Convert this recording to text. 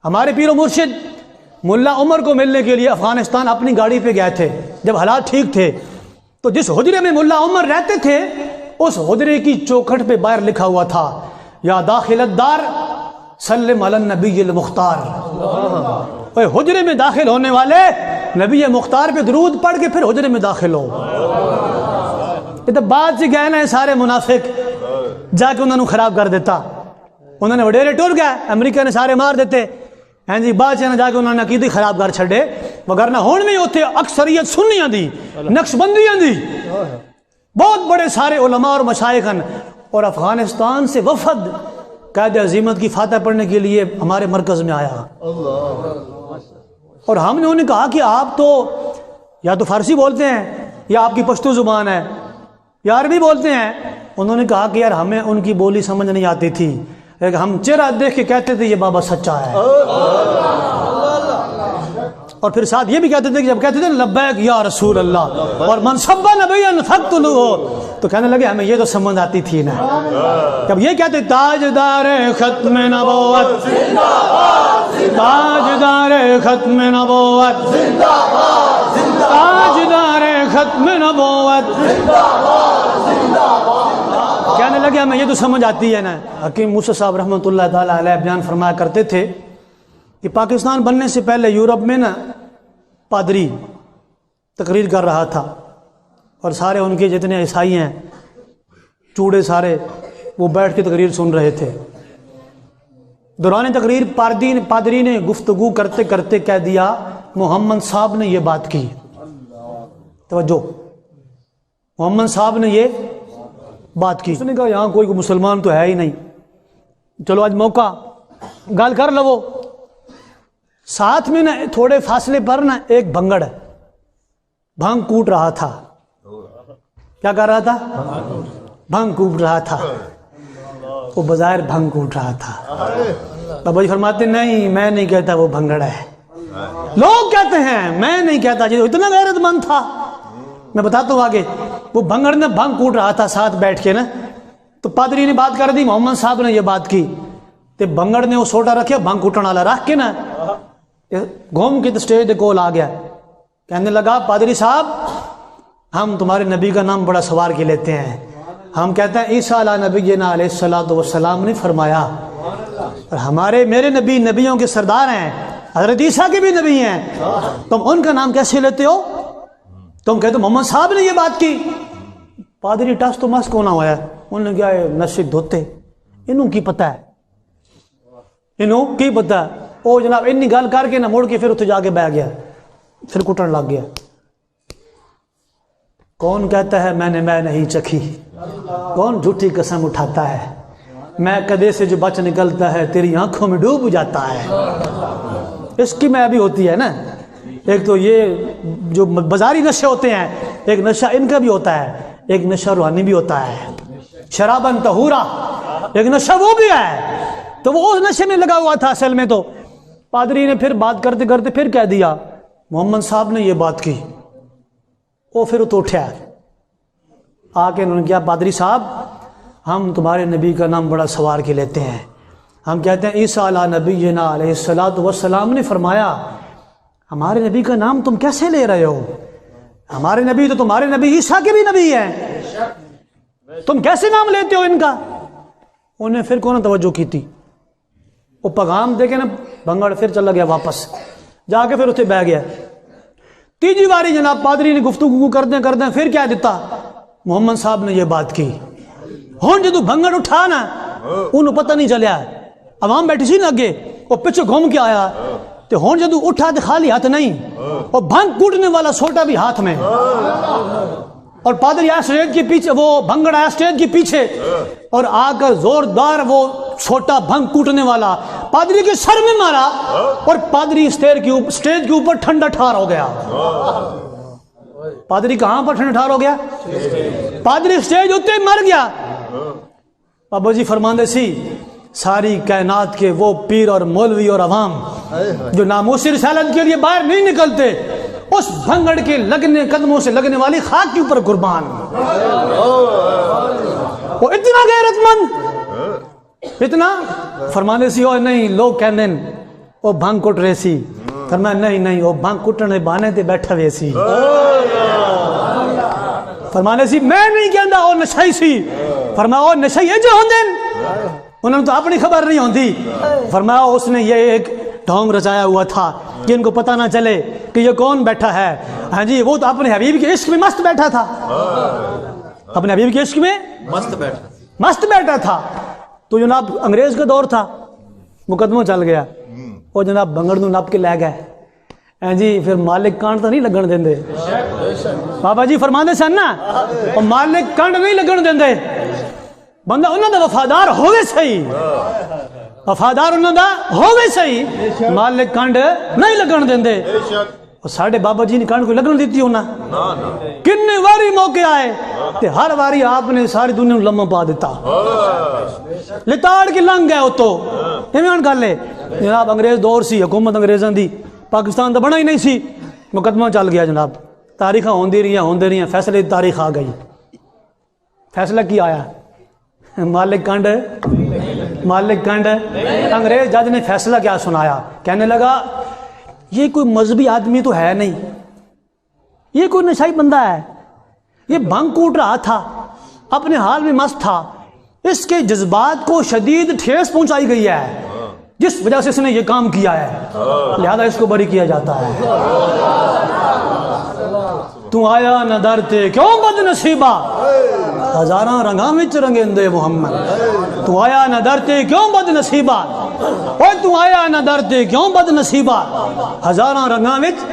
ہمارے پیر و مرشد ملا عمر کو ملنے کے لیے افغانستان اپنی گاڑی پہ گئے تھے. جب حالات ٹھیک تھے تو جس حجرے میں ملا عمر رہتے تھے اس حجرے کی چوکھٹ پہ باہر لکھا ہوا تھا یا داخل الدار سلم علی النبی المختار. حجرے میں داخل ہونے والے نبی مختار پہ درود پڑھ کے پھر حجرے میں داخل ہو. یہ تو بعد سے گئے نا سارے منافق, جا کے انہوں نے خراب کر دیتا. انہوں نے وڈیرے ٹور گئے, امریکہ نے سارے مار دیتے ہیں جی, بعد سے جا کے انہوں نے عقیدے خراب کر چھڑے. وگرنہ ہون میں ہوتے اکثریت سنیاں دی, نقش بندیاں دی, بہت بڑے سارے علماء اور مشائخ ہیں. اور افغانستان سے وفد قائد عظیمت کی فاتح پڑھنے کے لیے ہمارے مرکز میں آیا. اور ہم نے انہیں کہا کہ آپ تو یا تو فارسی بولتے ہیں یا آپ کی پشتو زبان ہے یا عربی بولتے ہیں. انہوں نے کہا کہ یار ہمیں ان کی بولی سمجھ نہیں آتی تھی, لیکن ہم چہرہ دیکھ کے کہتے تھے یہ بابا سچا ہے. اور پھر ساتھ یہ بھی کہتے تھے کہ جب کہتے تھے لبیک یا رسول اللہ اور من سب نبیا فقتلوہ, تو کہنے لگے ہمیں یہ تو سمجھ آتی تھی نا. جب یہ کہتے تاجدار ختم نبوت, تاجدار ختم نبوت, تاجدار ختم نبوت, کہنے لگے ہمیں یہ تو سمجھ آتی ہے نا. حکیم موسیٰ صاحب رحمۃ اللہ تعالیٰ علیہ بیان فرمایا کرتے تھے کہ پاکستان بننے سے پہلے یورپ میں نا پادری تقریر کر رہا تھا اور سارے ان کے جتنے عیسائی ہیں چوڑے سارے وہ بیٹھ کے تقریر سن رہے تھے. دوران تقریر پادری نے گفتگو کرتے کرتے کہہ دیا محمد صاحب نے یہ بات کی. توجہ, محمد صاحب نے یہ بات کی. اس نے کہا یہاں کوئی مسلمان تو ہے ہی نہیں, چلو آج موقع گال کر لو. ساتھ میں نا تھوڑے فاصلے پر نا ایک بھنگڑ بھنگ کوٹ رہا تھا. کیا کر رہا تھا؟ بھنگ کوٹ رہا تھا. وہ بظاہر بھنگ کوٹ رہا تھا. بابا جی فرماتے نہیں میں نہیں کہتا وہ بھنگڑ ہے, لوگ کہتے ہیں, میں نہیں کہتا. جی اتنا غیرت مند تھا, میں بتاتا ہوں آگے. وہ بھنگڑ نے بھنگ کوٹ رہا تھا ساتھ بیٹھ کے نا, تو پادری نے بات کر دی محمد صاحب نے یہ بات کی. تو بھنگڑ نے وہ سوٹا رکھے بھنگ کوٹن والا رکھ کے نا گھوم کے اسٹیج کول آ گیا. کہنے لگا پادری صاحب ہم تمہارے نبی کا نام بڑا سوار کے لیتے ہیں. ہم کہتے ہیں عیسیٰ علیہ نبینا علیہ الصلوۃ والسلام نے فرمایا, اور میرے نبی نبیوں کے سردار ہیں, حضرت عیسیٰ کے بھی نبی ہیں, تم ان کا نام کیسے لیتے ہو؟ تم کہتے محمد صاحب نے یہ بات کی. پادری ٹس تو مس کونا ہوا ہے. انہوں نے کیا نشد دھوتے, انہوں کی پتہ ہے, انہوں کی پتہ ہے. او جناب انی گل کر کے نہ مڑ کے پھر اتنے جا کے بہ گیا, پھر کٹن لگ گیا. کون کہتا ہے میں نے میں نہیں چکھی, کون جھوٹی قسم اٹھاتا ہے, میں کدے سے جو بچ نکلتا ہے تیری آنکھوں میں ڈوب جاتا ہے. اس کی میں بھی ہوتی ہے نا. ایک تو یہ جو بازاری نشے ہوتے ہیں, ایک نشہ ان کا بھی ہوتا ہے, ایک نشہ روحانی بھی ہوتا ہے. شرابن طہورا ایک نشہ وہ بھی ہے. تو وہ اس نشے میں لگا ہوا تھا اصل میں. تو پادری نے پھر بات کرتے کرتے پھر کہہ دیا محمد صاحب نے یہ بات کی. وہ پھر تو اٹھا آ کے انہوں نے کیا پادری صاحب ہم تمہارے نبی کا نام بڑا سوار کے لیتے ہیں. ہم کہتے ہیں عیسیٰ علیہ نبینا علیہ الصلوۃ والسلام نے فرمایا. ہمارے نبی کا نام تم کیسے لے رہے ہو؟ ہمارے نبی تو تمہارے نبی عیسیٰ کے بھی نبی ہیں, تم کیسے نام لیتے ہو ان کا؟ انہیں پھر کون توجہ کی تھی. وہ پیغام دے کے نا بھنگڑ پھر چلا گیا واپس, جا کے پھر اتنے بہ گیا. تیجی باری جناب پادری نے گفتگو کردیں پھر کیا دیتا محمد صاحب نے یہ بات کی. ہوں جدو بھنگڑ اٹھا نا انہوں پتہ نہیں چلیا, عوام بیٹھی سی نا اگے, وہ پیچھے گھوم کے آیا. تو ہوں جدو اٹھا تو خالی ہاتھ نہیں, اور بھنگ کوٹنے والا سوٹا بھی ہاتھ میں. اور پادری آیا اسٹیج کے پیچھے, وہ بھنگڑ آیا اسٹیج کے پیچھے اور آ کر زوردار وہ چھوٹا بھنگ کوٹنے والا پادری کے سر میں مارا, اور پادری اسٹیج کے اوپر ٹھنڈا ٹھار ہو گیا. پادری کہاں پر ٹھنڈا ٹھار ہو گیا؟ پادری اسٹیج اتنے مر گیا. بابا جی فرماندے سی ساری کائنات کے وہ پیر اور مولوی اور عوام جو ناموسی رسالت کے لیے باہر نہیں نکلتے, اس بھنگڑ کے قدموں سے لگنے والی خاک کے اوپر قربان. وہ اتنا غیرت مند, اتنا فرمانے سی. اور نہیں لوگ کہنے وہ بھنگ کٹ رہے سی. فرمایا نہیں نہیں وہ بھنگ کٹنے بانے تے بیٹھا ہوئے سی. فرمانے سی میں نہیں کہندا وہ نشائی سی. فرمایا وہ نشائی جو ہوندے انہوں نے تو اپنی خبر نہیں ہوندی. فرمایا اس نے یہ ایک ڈھونگ رچایا ہوا تھا کہ ان کو پتہ نہ چلے کہ یہ کون بیٹھا ہے. ہاں جی وہ تو اپنے حبیب کے عشق میں مست بیٹھا تھا. اپنے حبیب کے عشق میں مست بیٹھا تھا. تو جناب انگریز کا دور تھا, مقدمہ چل گیا. وہ جناب بنگڑ نو نپ کے لے گئے. ہاں جی پھر مالک کانڈ تو نہیں لگن دیندے. بابا جی فرماندے سن نا وہ مالک کانڈ نہیں لگن دیندے. بندہ انہوں دا وفادار ہوئے صحیح, وفادار انہوں دا ہوئے صحیح, مالک کانڈ نہیں لگن دیندے. ساڑھے بابا جی نے کانڈ کو لگن دیتی ہونا. کنے واری موقع آئے تے ہر واری آپ نے ساری دنیا لمحہ پا دیتا, لتاڑ کے لنگ گئے. تو ایمان کر لے جناب انگریز دور سی, حکومت انگریزاں دی, پاکستان تو بنا ہی نہیں سی. مقدمہ چل گیا جناب, تاریخاں ہوندی رہی, فیصلے دی تاریخ آ گئی. فیصلہ کی آیا؟ مالک کنڈ انگریز جج نے فیصلہ کیا سنایا؟ کہنے لگا یہ کوئی مذہبی آدمی تو ہے نہیں, یہ کوئی نشائی بندہ ہے, یہ بھنگ کوٹ رہا تھا, اپنے حال میں مست تھا, اس کے جذبات کو شدید ٹھیس پہنچائی گئی ہے جس وجہ سے اس نے یہ کام کیا ہے, لہذا اس کو بری کیا جاتا ہے. تو آیا نہ درتے کیوں بد نصیبہ, ہزاراں رنگاں وچ رنگیندے محمد. تو آیا نہ درتے کیوں بد نصیبہ, اوے تو آیا نہ درتے کیوں بد نصیبہ, ہزاراں رنگاں وچ